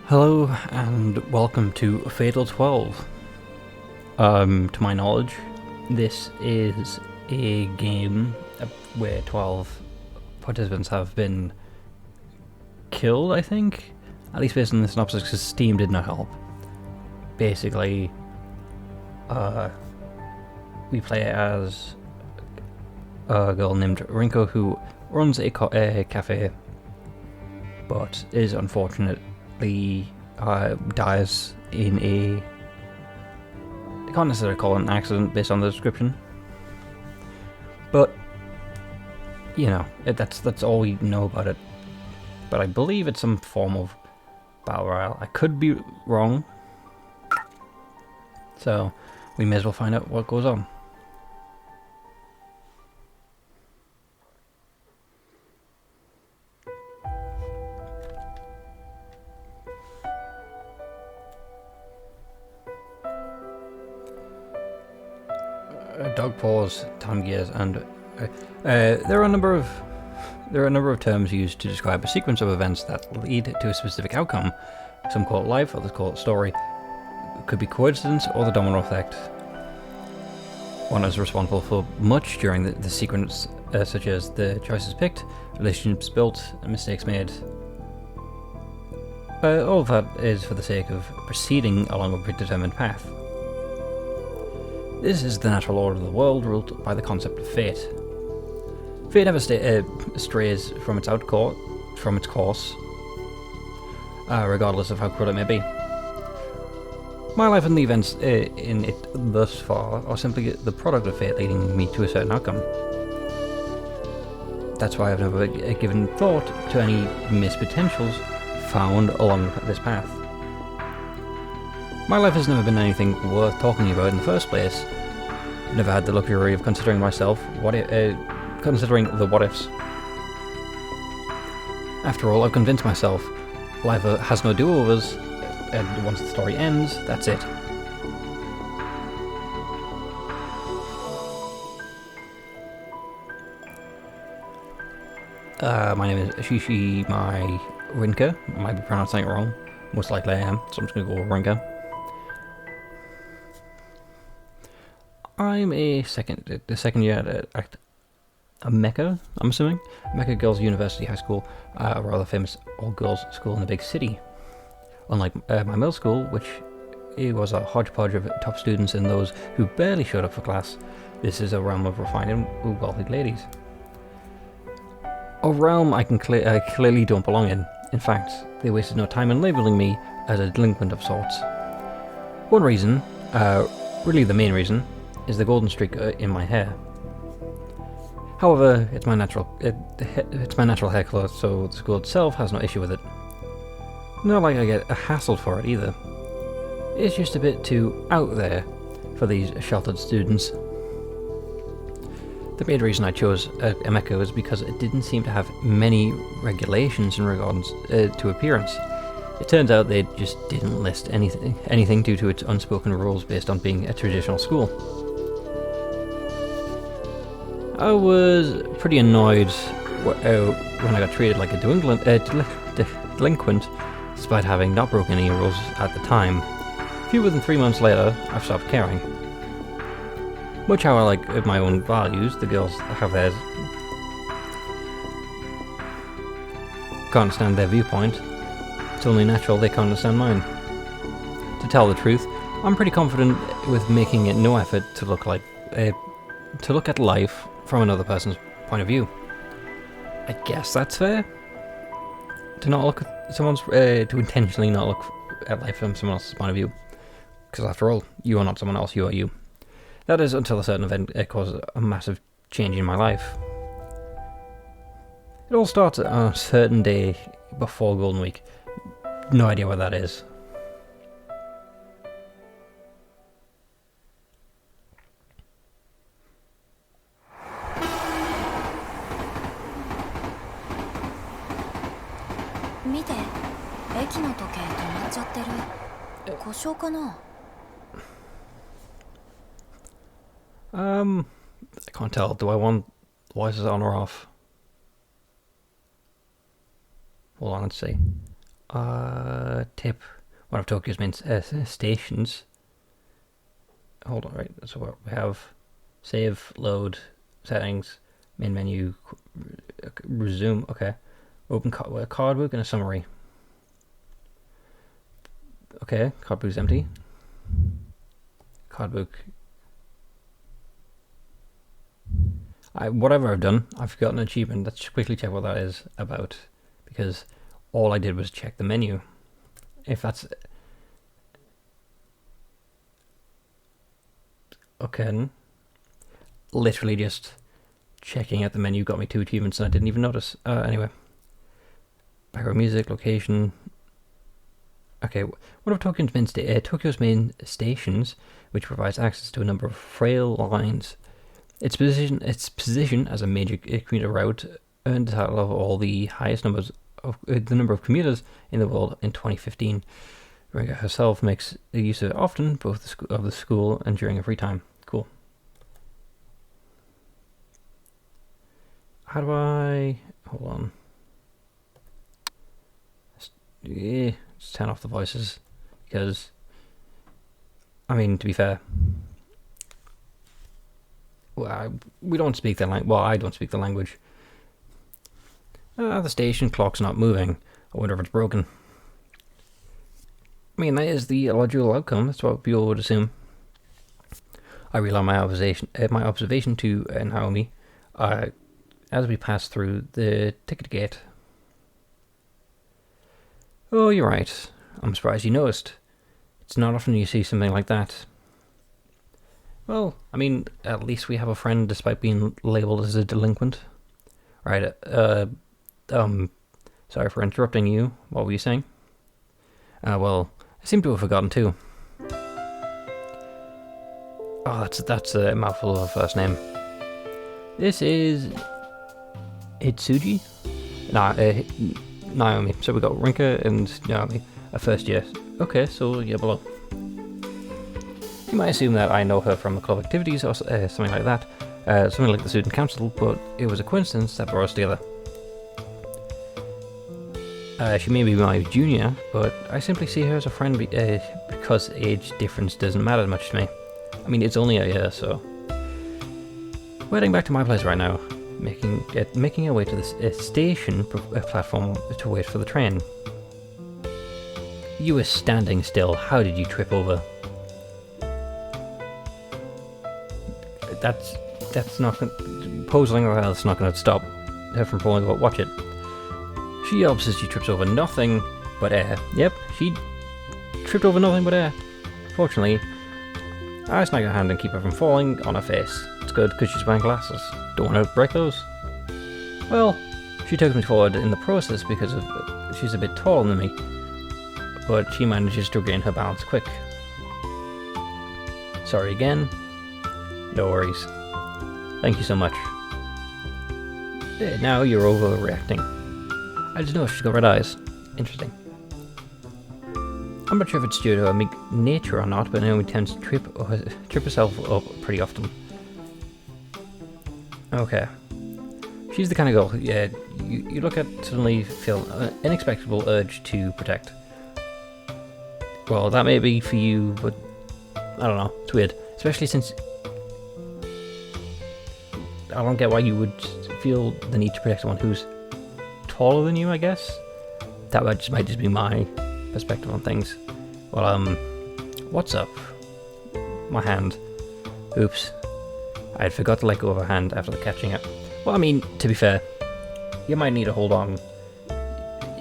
Hello and welcome to Fatal 12. To my knowledge, this is a game where 12 participants have been killed, I think? At least based on the synopsis, because Steam did not help. Basically, we play as a girl named Rinka who runs a cafe, but is unfortunately dies in a... I can't necessarily call it an accident based on the description, but you know, that's all we know about it. But I believe it's some form of battle royale. I could be wrong, so we may as well find out what goes on. Dog paws, time gears, and there are a number of terms used to describe a sequence of events that lead to a specific outcome. Some call it life, others call it story. It could be coincidence or the domino effect. One is responsible for much during the sequence, such as the choices picked, relationships built, and mistakes made. All of that is for the sake of proceeding along a predetermined path. This is the natural order of the world, ruled by the concept of fate. Fate never strays from its course, regardless of how cruel it may be. My life and the events in it thus far are simply the product of fate leading me to a certain outcome. That's why I've never given thought to any missed potentials found along this path. My life has never been anything worth talking about in the first place. I've never had the luxury of considering myself, considering the what-ifs. After all, I've convinced myself life has no do-overs, and once the story ends, that's it. My name is Shishimai Rinka. I might be pronouncing it wrong. Most likely I am, so I'm just going to go with Rinka. I'm the second year at a Mecca, I'm assuming. Mecca Girls University High School, a rather famous all-girls school in the big city. Unlike my middle school, which it was a hodgepodge of top students and those who barely showed up for class, this is a realm of refined and wealthy ladies. A realm I clearly don't belong in. In fact, they wasted no time in labelling me as a delinquent of sorts. One reason, really the main reason, is the golden streak in my hair. However, it's my natural hair colour, so the school itself has no issue with it. Not like I get hassled for it either. It's just a bit too out there for these sheltered students. The main reason I chose Emeka was because it didn't seem to have many regulations in regards to appearance. It turns out they just didn't list anything due to its unspoken rules based on being a traditional school. I was pretty annoyed when I got treated like a delinquent, despite having not broken any rules at the time. Fewer than 3 months later, I've stopped caring. Much how I like my own values, the girls have theirs. Can't understand their viewpoint. It's only natural they can't understand mine. To tell the truth, I'm pretty confident with making it no effort to look at life from another person's point of view. I guess that's fair. To not look at to intentionally not look at life from someone else's point of view. Because after all, you are not someone else, you are you. That is until a certain event causes a massive change in my life. It all starts on a certain day before Golden Week. No idea what that is. I can't tell. Do I want voices on or off? Hold on, let's see. Tip. One of Tokyo's main stations. Hold on, right. So what we have: save, load, settings, main menu, resume. Okay, open card book and a summary. Okay, card book is empty. Card book. Whatever I've done, I've got an achievement. Let's quickly check what that is about, because all I did was check the menu. If that's okay, literally just checking out the menu got me 2 achievements and I didn't even notice. Anyway, background music, location. Okay, one of Tokyo's main stations, which provides access to a number of rail lines. Its position as a major commuter route earned the title of all the highest numbers of the number of commuters in the world in 2015. Rinka herself makes use of it often, both of the school and during her free time. Cool. How do I... Hold on. Just turn off the voices, because, I mean, to be fair, well, we don't speak the language. Well, I don't speak the language. The station clock's not moving. I wonder if it's broken. I mean, that is the logical outcome. That's what people would assume. I rely on my observation to Naomi as we pass through the ticket gate. Oh, you're right. I'm surprised you noticed. It's not often you see something like that. Well, I mean, at least we have a friend despite being labelled as a delinquent. Right, sorry for interrupting you. What were you saying? Well, I seem to have forgotten too. Oh, that's a mouthful of a first name. This is... Hitsuji? Naomi. So we got Rinka and Naomi, a first year. Okay, so yeah, below. You might assume that I know her from the club activities or something like that, something like the student council, but it was a coincidence that brought us together. She may be my junior, but I simply see her as a friend because age difference doesn't matter much to me. I mean, it's only a year, so... We're heading back to my place right now, making our way to the station platform to wait for the train. You were standing still. How did you trip over? That's not posing or else not going to stop her from falling. But watch it. She yelps as she trips over nothing but air. Yep, she tripped over nothing but air. Fortunately, I snag her hand and keep her from falling on her face. It's good because she's wearing glasses. Don't want to break those. Well, she took me forward in the process because she's a bit taller than me, but she manages to regain her balance quick. Sorry again. No worries. Thank you so much. Now you're overreacting. I just noticed she's got red eyes. Interesting. I'm not sure if it's due to her meek nature or not, but Naomi tends to trip herself up pretty often. Okay. She's the kind of girl, yeah, you look at suddenly feel an inexplicable urge to protect. Well, that may be for you, but I don't know, it's weird. Especially since I don't get why you would feel the need to protect someone who's taller than you, I guess. That might just be my perspective on things. Well, what's up? My hand. Oops. I had forgot to let go of her hand after the catching it. Well, I mean, to be fair, you might need to hold on.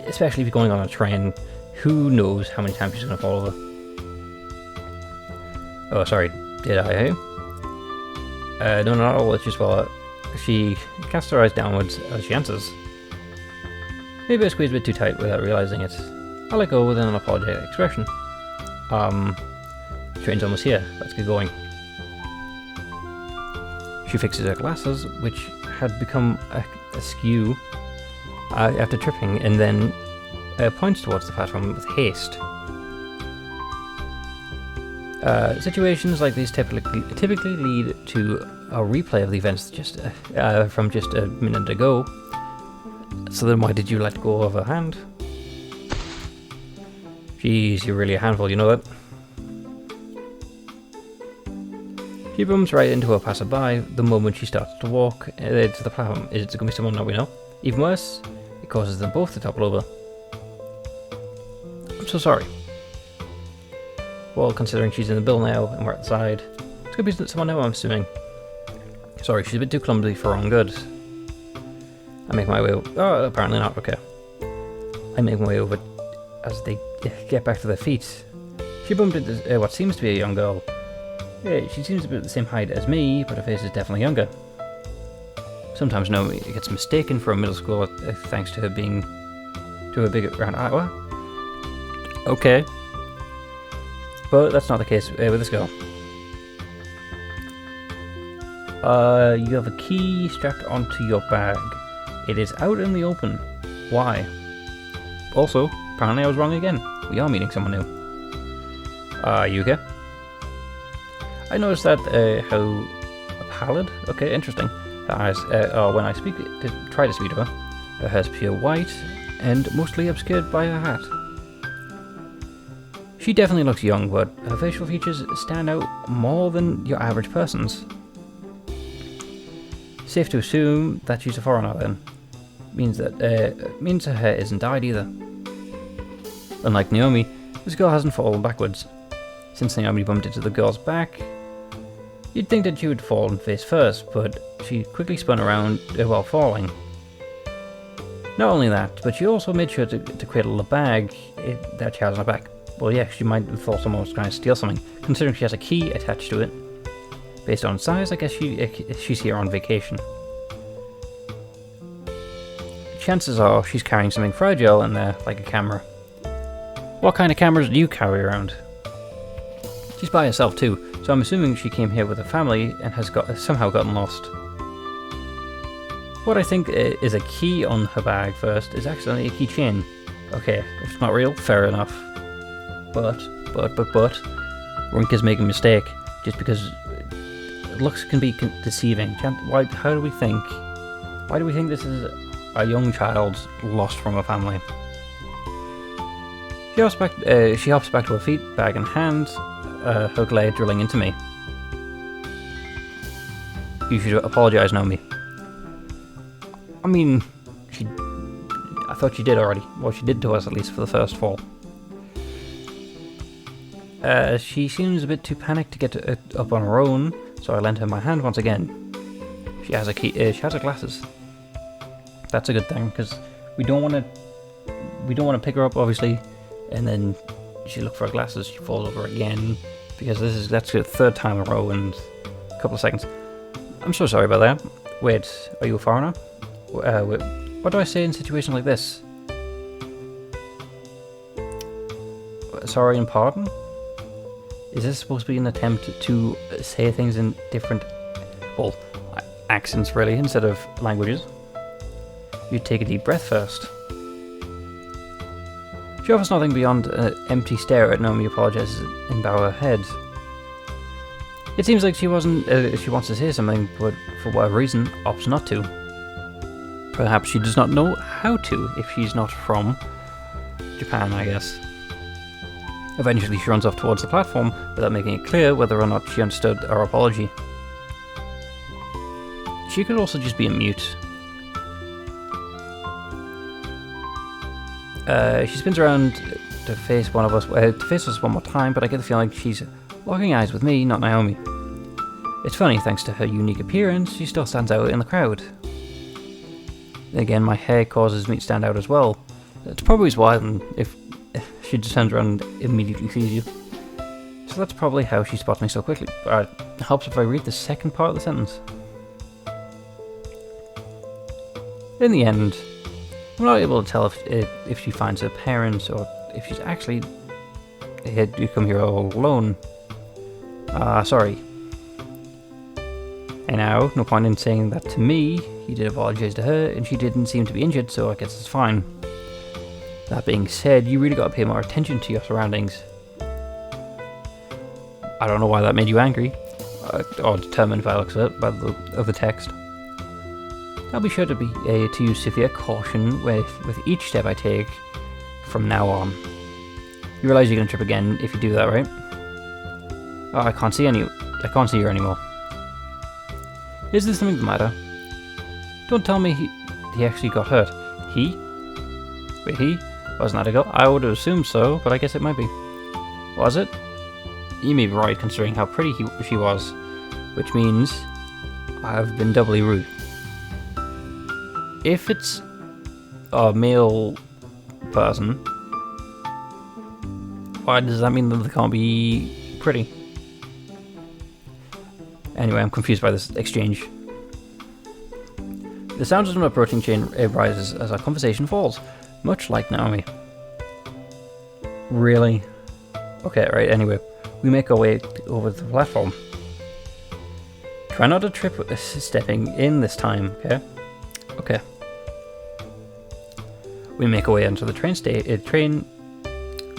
Especially if you're going on a train. Who knows how many times she's going to fall over. Oh, sorry. Did I? No, not at all. It's just while she casts her eyes downwards as she answers. Maybe I squeezed a bit too tight without realizing it. I let go with an apologetic expression. Train's almost here. Let's get going. She fixes her glasses, which had become askew after tripping, and then points towards the platform with haste. Situations like these typically lead to a replay of the events from just a minute ago. So then why did you let go of her hand? Jeez, you're really a handful, you know that? She bumps right into a passerby the moment she starts to walk to the platform. Is it going to be someone that we know? Even worse, it causes them both to topple over. I'm so sorry. Well, considering she's in the bill now and we're at the side, it's going to be someone now, I'm assuming. Sorry, she's a bit too clumsy for her own good. I make my way over. Oh, apparently not. Okay. I make my way over as they get back to their feet. She bumped into what seems to be a young girl. Yeah, she seems to be the same height as me, but her face is definitely younger. Sometimes Naomi gets mistaken for a middle schooler thanks to her being to her big round eye. What? Okay. But that's not the case with this girl. You have a key strapped onto your bag. It is out in the open. Why? Also, apparently I was wrong again. We are meeting someone new. You okay? I noticed that how pallid. Okay, interesting. Her eyes. When I try to speak to her, her hair's pure white and mostly obscured by her hat. She definitely looks young, but her facial features stand out more than your average person's. Safe to assume that she's a foreigner then. Means her hair isn't dyed either. Unlike Naomi, this girl hasn't fallen backwards. Since Naomi bumped into the girl's back, you'd think that she would fall face first, but she quickly spun around while falling. Not only that, but she also made sure to cradle the bag that she has on her back. Well, yeah, she might have thought someone was trying to steal something, considering she has a key attached to it. Based on size, I guess she's here on vacation. Chances are she's carrying something fragile in there, like a camera. What kind of cameras do you carry around? She's by herself too, so I'm assuming she came here with her family and has somehow gotten lost. What I think is a key on her bag first is actually a keychain. Okay, if it's not real, fair enough. But, Rinka's making a mistake, just because looks can be deceiving. Why do we think this is a young child lost from a family? She hops back to her feet, bag in hand, her glare drilling into me. You should apologise, Naomi. I mean, I thought she did already. Well, she did to us, at least for the first fall. She seems a bit too panicked to get up on her own, so I lent her my hand once again. She has a key. She has her glasses. That's a good thing, because we don't want to pick her up, obviously, and then she look for her glasses. She falls over again, because that's the third time in a row in a couple of seconds. I'm so sorry about that. Wait, are you a foreigner? What do I say in situations like this? Sorry and pardon? Is this supposed to be an attempt to say things in different, accents really, instead of languages? You take a deep breath first. She offers nothing beyond an empty stare at Naomi apologizes and bow her head. It seems like she wants to say something, but for whatever reason, opts not to. Perhaps she does not know how to if she's not from Japan, I guess. Eventually she runs off towards the platform without making it clear whether or not she understood our apology. She could also just be a mute. She spins around to face us one more time, but I get the feeling she's locking eyes with me, not Naomi. It's funny, thanks to her unique appearance, she still stands out in the crowd. Again, my hair causes me to stand out as well. It's probably why if she just turns around and immediately sees you. So that's probably how she spots me so quickly. It helps if I read the second part of the sentence. In the end, I'm not able to tell if she finds her parents or if she's actually you come here all alone. Sorry. And now, no point in saying that to me. He did apologize to her, and she didn't seem to be injured, so I guess it's fine. That being said, you really gotta pay more attention to your surroundings. I don't know why that made you angry, or determined by the looks of it, of the text. I'll be sure to use severe caution with each step I take from now on. You realize you're gonna trip again if you do that, right? Oh, I can't see her anymore. Is there something the matter? Don't tell me he actually got hurt. He? Wait, he? Wasn't that a girl? I would have assumed so, but I guess it might be. Was it? You may be right, considering how pretty she was. Which means I've been doubly rude. If it's a male person, why does that mean that they can't be pretty? Anyway, I'm confused by this exchange. The sound of an approaching chain rises as our conversation falls, much like Naomi. Really? Okay, right, anyway. We make our way over the platform. Try not to trip stepping in this time, okay? Okay. We make our way onto the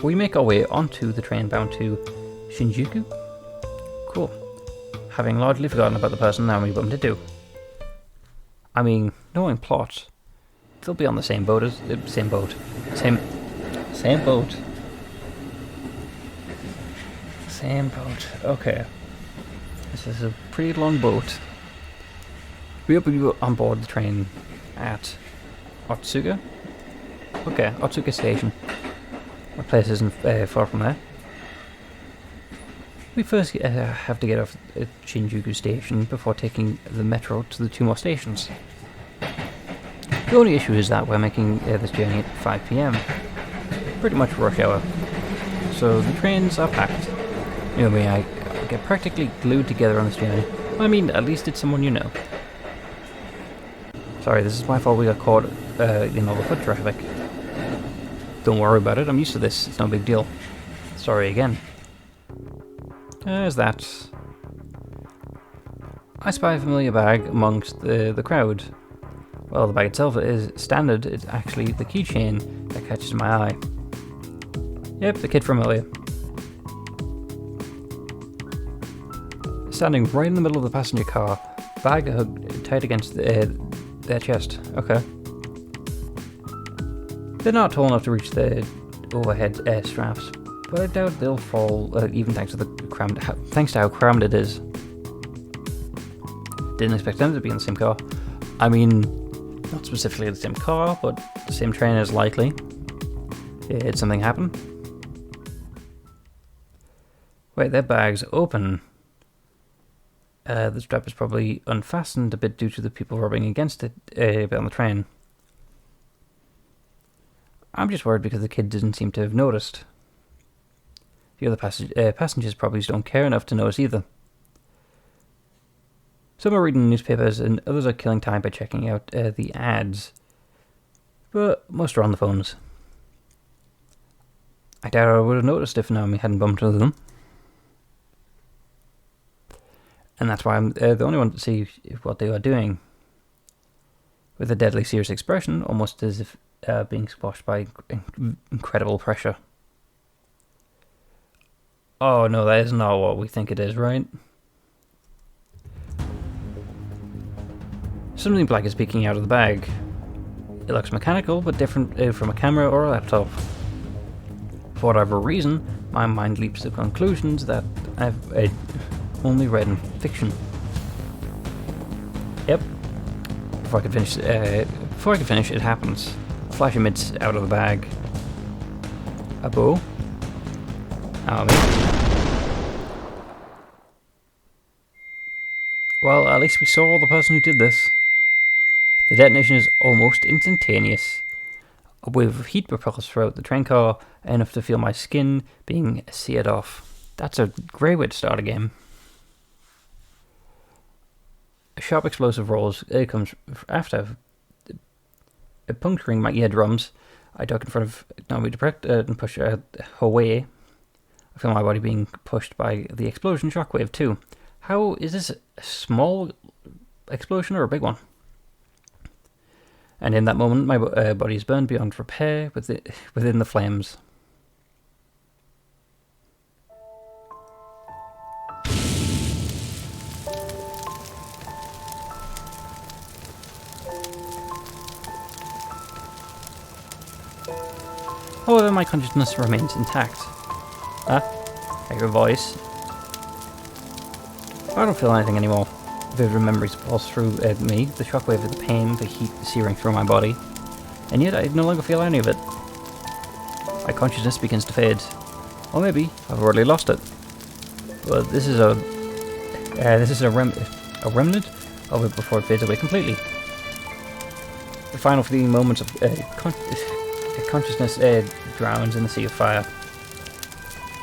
We make our way onto the train bound to Shinjuku? Cool. Having largely forgotten about the person Naomi bumped into. I mean, knowing plot, they'll be on the same boat as same boat. Same boat. Same boat. Okay. This is a pretty long boat. We hope you on board the train at Otsuka. Okay, Otsuka Station. Our place isn't far from there. We first have to get off at Shinjuku Station before taking the metro to the 2 more stations. The only issue is that we're making this journey at 5 PM. Pretty much rush hour. So the trains are packed. You know me, I get practically glued together on this journey. I mean, at least it's someone you know. Sorry, this is my fault we got caught in all the foot traffic. Don't worry about it, I'm used to this, it's no big deal. Sorry again. There's that. I spy a familiar bag amongst the crowd. Well, the bag itself is standard, it's actually the keychain that catches my eye. Yep, the kid from earlier. Standing right in the middle of the passenger car, bag hugged tight against their chest. Okay. They're not tall enough to reach the overhead straps, but I doubt they'll fall even thanks to how crammed it is. Didn't expect them to be in the same car. I mean, not specifically the same car, but the same train is likely. Did something happen? Wait, their bag's open. The strap is probably unfastened a bit due to the people rubbing against it a bit on the train. I'm just worried because the kid didn't seem to have noticed. The other passengers probably don't care enough to notice either. Some are reading newspapers and others are killing time by checking out the ads. But most are on the phones. I doubt I would have noticed if Naomi hadn't bumped into them. And that's why I'm the only one to see what they are doing. With a deadly serious expression, almost as if being squashed by incredible pressure. Oh no, that is not what we think it is, right? Something black is peeking out of the bag. It looks mechanical, but different from a camera or a laptop. For whatever reason, my mind leaps to conclusions that I've only read in fiction. Yep. Before I could finish, it happens. A flash emits out of the bag. A bow. Naomi. Well, at least we saw the person who did this. The detonation is almost instantaneous. A wave of heat propels throughout the train car, enough to feel my skin being seared off. That's a great way to start a game. A sharp explosive rolls comes after, puncturing my eardrums. I duck in front of Naomi and push her away. I feel my body being pushed by the explosion shockwave too. How is this a small explosion or a big one? And in that moment, my body is burned beyond repair within the flames. However, my consciousness remains intact. Ah, I hear a voice. I don't feel anything anymore. Vivid memories pulse through me, the shockwave of the pain, the heat searing through my body. And yet I no longer feel any of it. My consciousness begins to fade. Or maybe I've already lost it. But this is a remnant of it before it fades away completely. The final fleeting moments of consciousness drowns in the sea of fire.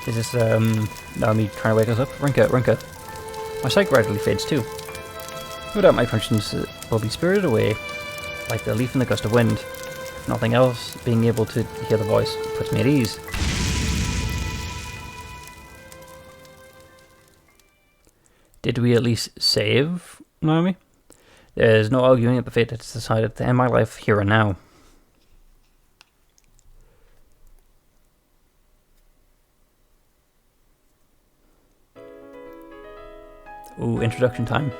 Is this Naomi trying to wake us up? Rinka. My sight gradually fades too. No doubt my consciousness will be spirited away like the leaf in the gust of wind. If nothing else, being able to hear the voice puts me at ease. Did we at least save Naomi? There's no arguing at the fate that's decided to end my life here and now. Ooh, introduction time.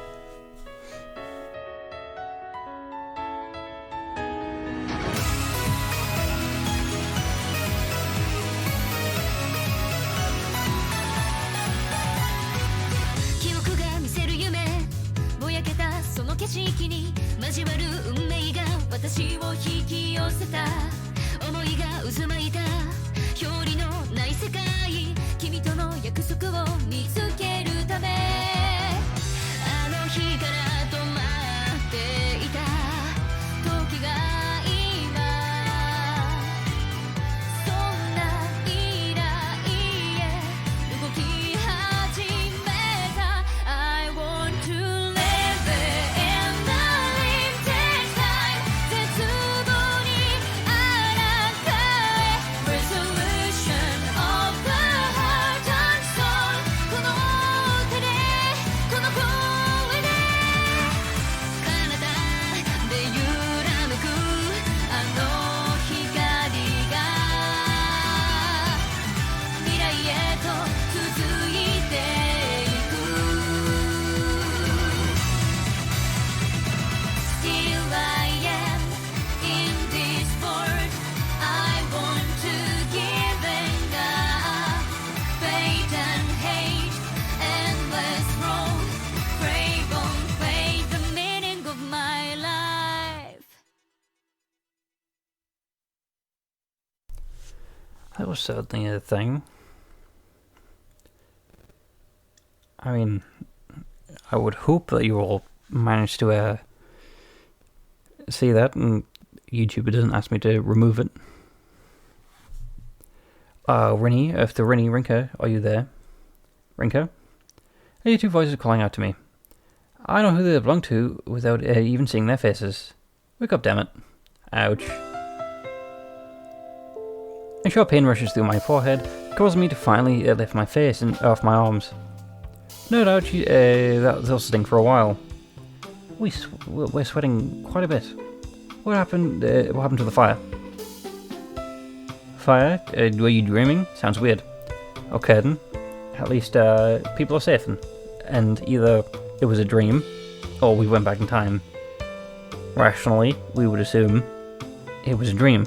That was certainly a thing. I mean, I would hope that you all managed to see that and YouTube doesn't ask me to remove it. Rinka, are you there? Rinka? Are you two voices calling out to me? I know who they belong to without even seeing their faces. Wake up, dammit. Ouch. A sharp pain rushes through my forehead, causing me to finally lift my face off my arms. No doubt that'll sting for a while. We're sweating quite a bit. What happened to the fire? Fire? Were you dreaming? Sounds weird. Okay then. At least people are safe then. And either it was a dream, or we went back in time. Rationally, we would assume it was a dream.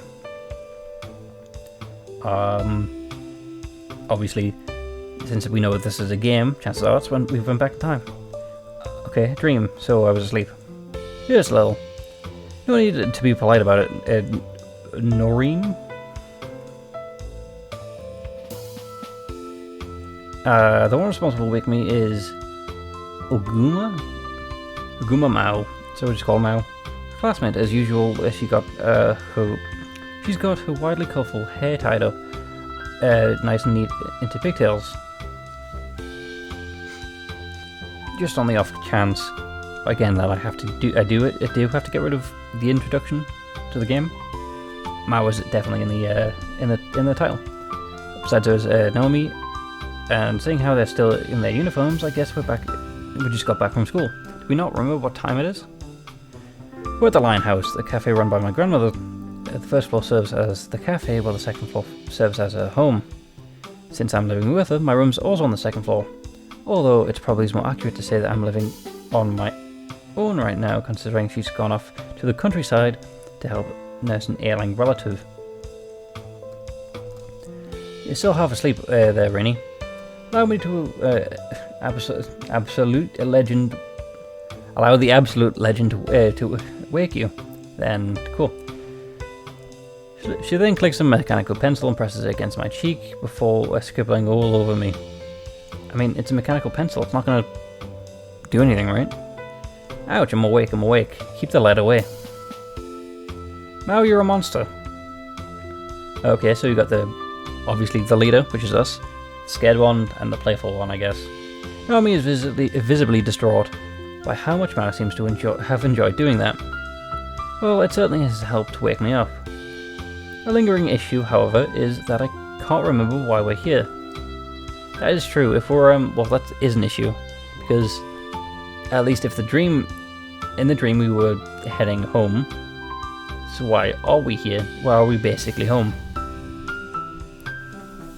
Obviously, since we know this is a game, chances are it's when we went back in time. Okay, dream, so I was asleep. Just a little. No need to be polite about it. Noreen? The one responsible to wake me is Oguma Mao, so we'll just call her Mao. Classmate, as usual, she's got her widely colourful hair tied up, nice and neat into pigtails. Just on the off chance, again, that I do have to get rid of the introduction to the game. Mao was definitely in the title. Besides, there's Naomi, and seeing how they're still in their uniforms, I guess we just got back from school. Do we not remember what time it is? We're at the Lion House, the cafe run by my grandmother. The first floor serves as the cafe, while the second floor serves as her home. Since I'm living with her, my room's also on the second floor. Although it's probably more accurate to say that I'm living on my own right now, considering she's gone off to the countryside to help nurse an ailing relative. You're still half asleep there, Rainy. Allow me to absolute legend. Allow the absolute legend to wake you. Then cool. She then clicks a mechanical pencil and presses it against my cheek before scribbling all over me. I mean, it's a mechanical pencil. It's not gonna do anything, right? Ouch! I'm awake. I'm awake. Keep the light away. Now you're a monster. Okay, so you got obviously the leader, which is us, the scared one, and the playful one, I guess. Naomi is visibly distraught by how much Mao seems to have enjoyed doing that. Well, it certainly has helped wake me up. A lingering issue, however, is that I can't remember why we're here. That is true. If we're well, that is an issue, because at least if in the dream we were heading home. So why are we here? Why are we basically home?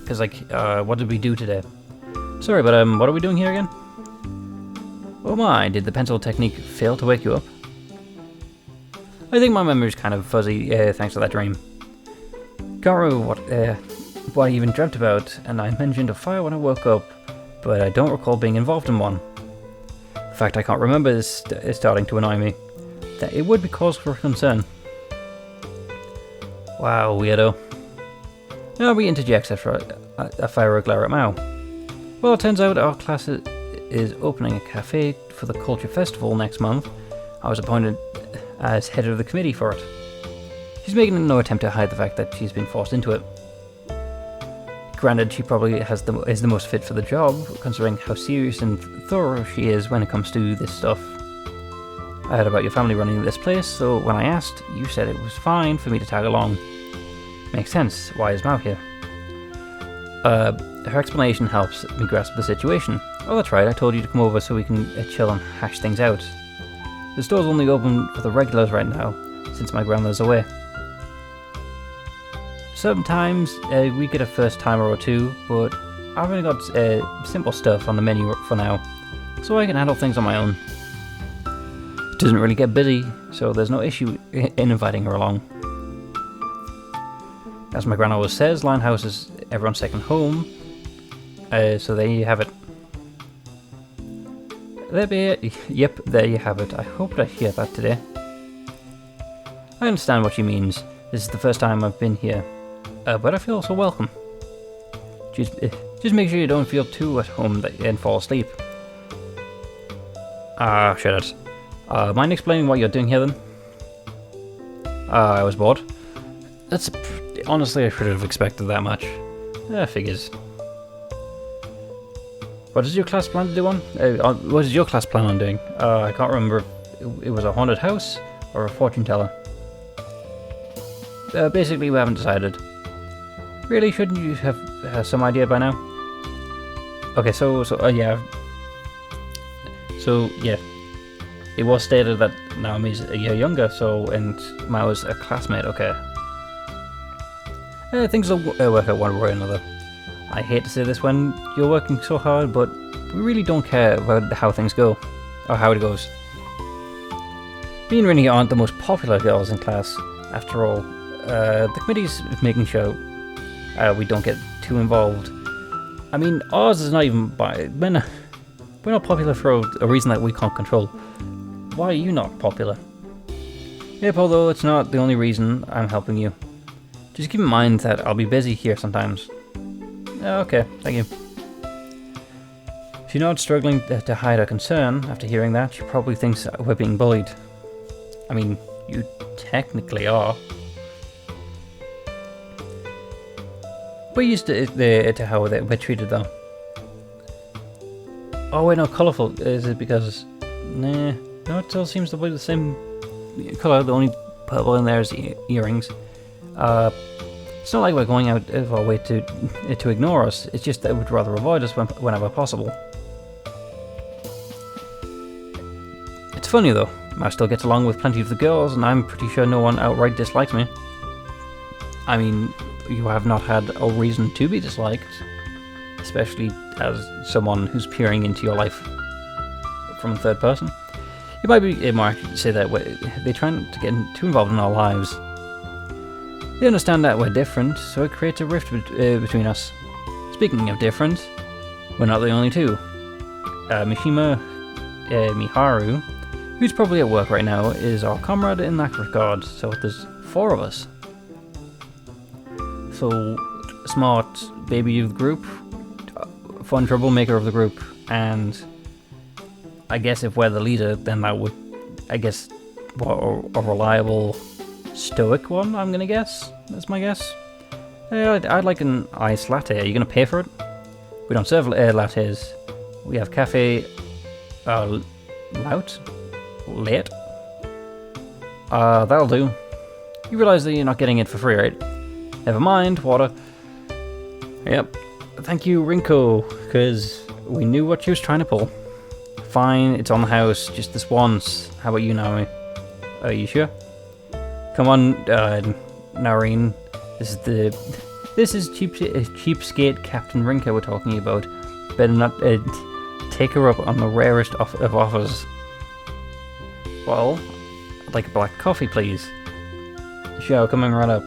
Because, like, what did we do today? Sorry, but, what are we doing here again? Oh my, did the pencil technique fail to wake you up? I think my memory's kind of fuzzy, thanks to that dream. Can't remember what I even dreamt about, and I mentioned a fire when I woke up, but I don't recall being involved in one. The fact I can't remember is starting to annoy me. That it would be cause for concern. Wow, weirdo. Naomi interjects after a fiery glare at Mao. Well, it turns out our class is opening a cafe for the Culture Festival next month. I was appointed as head of the committee for it. She's making no attempt to hide the fact that she's been forced into it. Granted, she probably is the most fit for the job, considering how serious and thorough she is when it comes to this stuff. I heard about your family running this place, so when I asked, you said it was fine for me to tag along. Makes sense. Why is Mao here? Her explanation helps me grasp the situation. Oh, that's right, I told you to come over so we can chill and hash things out. The store's only open for the regulars right now, since my grandmother's away. Sometimes we get a first timer or two, but I've only got simple stuff on the menu for now, so I can handle things on my own. It doesn't really get busy, so there's no issue in inviting her along. As my grandma always says, Limehouse is everyone's second home, so there you have it. Yep, there you have it. I hope I hear that today. I understand what she means. This is the first time I've been here, but I feel so welcome. Just make sure you don't feel too at home and fall asleep. Shut it. Mind explaining what you're doing here then? I was bored. Honestly, I should have expected that much. Figures. What does your class plan to do on? What is your class plan on doing? I can't remember if it was a haunted house or a fortune teller. Basically, we haven't decided. Really, shouldn't you have some idea by now? Okay, yeah. So, yeah. It was stated that Naomi's a year younger, and Mao's a classmate, okay. Things will work out one way or another. I hate to say this when you're working so hard, but we really don't care about how things go, or how it goes. Me and Rinka aren't the most popular girls in class, after all. The committee's making sure we don't get too involved. I mean, ours is not even we're not popular for a reason that we can't control. Why are you not popular? Yep, although it's not the only reason I'm helping you. Just keep in mind that I'll be busy here sometimes. Okay, thank you. She's not struggling to hide her concern. After hearing that, she probably thinks we're being bullied. I mean, you technically are. We're used to how we're treated, though. Oh wait, no, colourful. Is it because... Nah, no, it still seems to be the same colour. The only purple in there is earrings. It's not like we're going out of our way to ignore us. It's just that we'd rather avoid us whenever possible. It's funny though. I still get along with plenty of the girls, and I'm pretty sure no one outright dislikes me. I mean, you have not had a reason to be disliked, especially as someone who's peering into your life from a third person. You might be more accurate to say that they try not to get too involved in our lives. They understand that we're different, so it creates a rift between us. Speaking of different, we're not the only two. Mishima Miharu, who's probably at work right now, is our comrade in that regard, so there's 4 of us. So, smart baby of the group, fun troublemaker of the group, and I guess if we're the leader, then that would, I guess, a reliable stoic one, I'm gonna guess. That's my guess. I'd like an iced latte. Are you gonna pay for it? We don't serve lattes. We have cafe late. That'll do. You realize that you're not getting it for free, right? Never mind, water. Yep. Thank you, Rinko, because we knew what she was trying to pull. Fine, it's on the house, just this once. How about you, Naomi? Are you sure? Come on, Nareen. This is cheapskate Captain Rinka we're talking about. Better not take her up on the rarest of offers. Well, I'd like a black coffee, please. Sure, coming right up.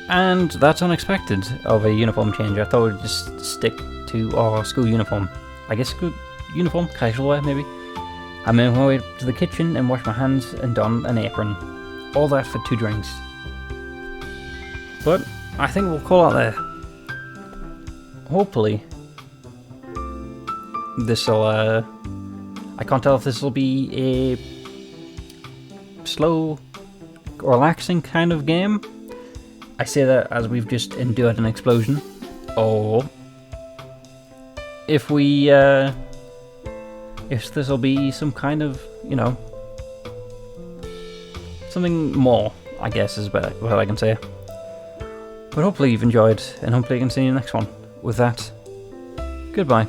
And that's unexpected of a uniform change. I thought we'd just stick to our school uniform. I guess good uniform, casual wear maybe. I made my way to the kitchen and washed my hands and don an apron. All that for 2 drinks. But I think we'll call out there. Hopefully this'll I can't tell if this will be a slow, relaxing kind of game. I say that as we've just endured an explosion, or if we, if this will be some kind of, you know, something more, I guess is what I can say. But hopefully you've enjoyed, and hopefully you can see you in the next one. With that, goodbye.